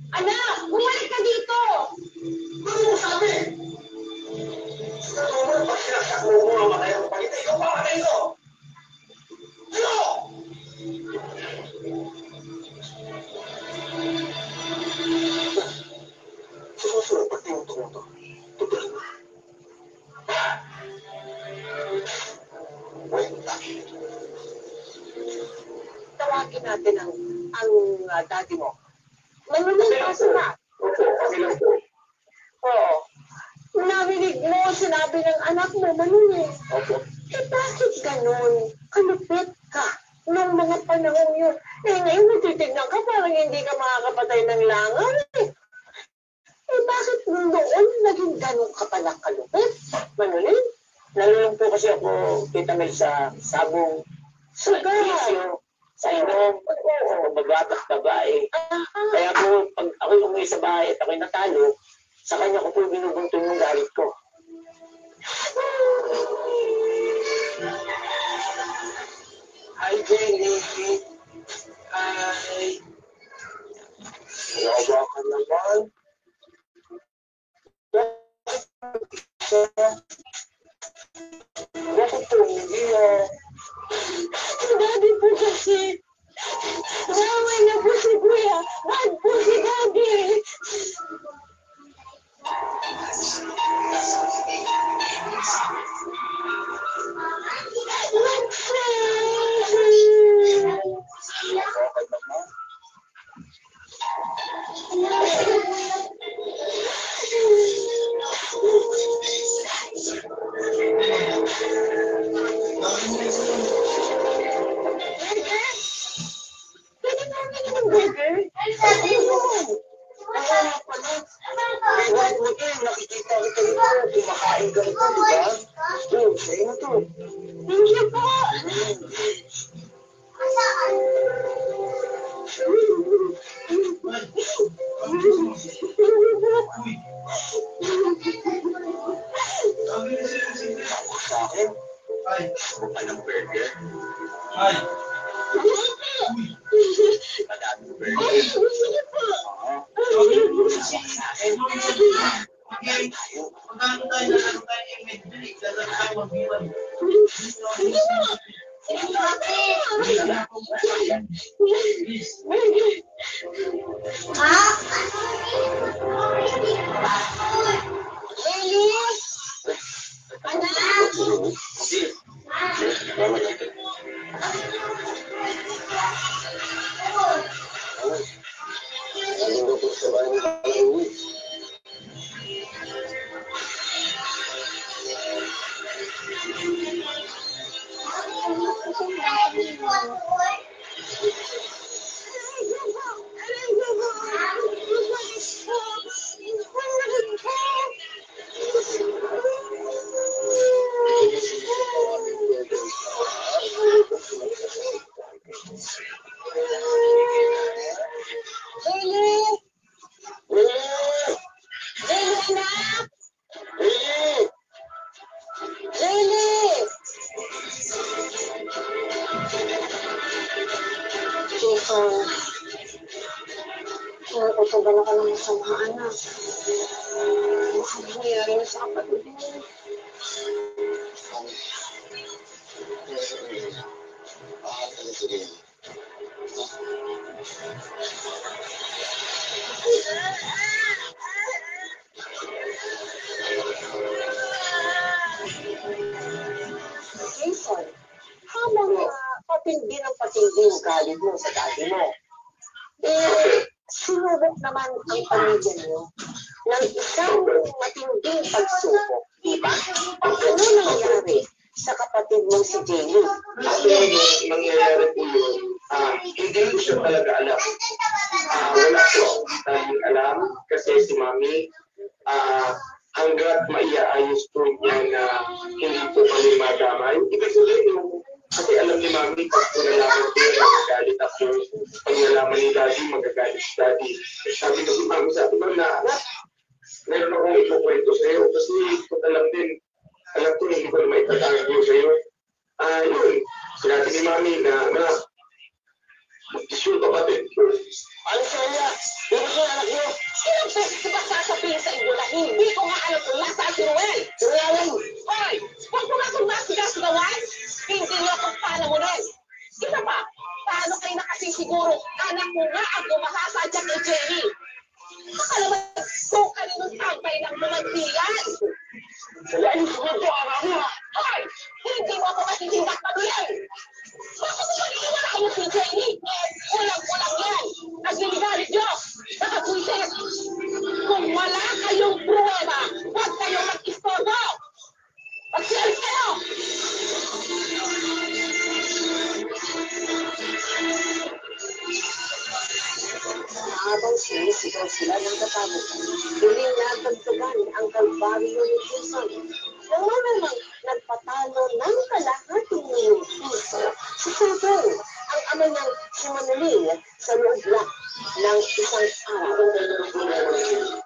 Anak, bumalik ka dito! Ano mo sabi? Ano mo ba sinasak mo mo ang matay ang pagkita? Ikaw pa matay ko! Ano? Sumusunod pa tingin ito. Tutuloy mo. Wait, bakit? Tawagin natin ang daddy mo. Manunin ka sila. Opo, kami lang po. Oo. Narinig mo, sinabi ng anak mo, manunin. Opo. Eh bakit ganun? Kalupit ka nung mga panahon yun. Eh ngayon natitignan ka, parang hindi ka makakapatay ng langaw eh. Eh bakit noon naging ganun ka pala kalupit? Manunin? Nalulong po kasi ako, Tita Mel, sa sabong, sa isyo, sa inom, magbabatak babae. Kaya po, pag ako'y umuwi sa bahay at ako'y natalo, sa kanya ko po binubuntun yung galit ko. Hi, Jenny. Hi. Nawa ka naman. Bakit po hindi Daddy po kasi. Nawaway na po si Kuya. Bad po si Daddy. Nakikita kita ito, kumakain ka ito, diba? Doon, sa'yo na to. Thank you po! Sa akin? Ay, buka ng burger? Ay! Madaming burger? Sige po! Sa akin? Okay, magkano tayo na lang tayo yung medyo, lalaro tayo mag-iwan. Nakakatagal ako ng masama, anak. Baka nangyari na sa kapatid mo. Jason, habang patindi ng patindi yung galit mo sa daddy mo, sinubok naman ang pamilya niyo ng isang matinding pagsubok, di ba? Ano nangyari sa kapatid mong si Jenny? Actually, nangyayari po yun, hindi ko siya talaga alam. Wala ko tayong alam kasi si Mami, hanggat maiaayos po niya na hindi po kami madamay. Ibig sabihin yung, kasi alam ni Mami, pag po nalaman ko yun, magagalit ako. Pag nalaman ni Daddy, magagalit si Daddy. Sabi ko si Mami, sabi ko na, anak, meron akong ikukwento sa'yo. Kasi ito na lang din, alam ko hindi ko na maitatago sa'yo. Yun, sinabi ni Mami na, mag-issue kapatid. Ano sa'yo? Hindi ko anak niyo. Ilang beses ko ba sasabihin sa inyo na hindi ko nga alam kung nasaan si Ruel? Si Ruel? Hoy! Huwag mo nga itong masigas-gawan! Hindi niyo akong panamunin! Isa pa, paano kayo nakasisiguro anak mo nga ang gumasasadya kay Jenny? Baka naman kung kaninong tambay ng bumantiyan! Wala yung siguro ko, anak mo! Hoy! Hindi mo ako matitindak panulan! Bakit mo maniwala kayo si Jenny? Walang-walang yan! Nagliligalit niyo! Nakapwisit! Kung wala kayong pruweba, huwag kayong mag-istorbo! Magsialis kayo! Habang sinisigaw sila ng katabukan, dinilagagdagan ang kalbaryo ni Quezon. Nang malamang nagpatalo ng kalahating milyong piso si Quezon, ang ama ng si Manilin sa loob lang ng isang araw.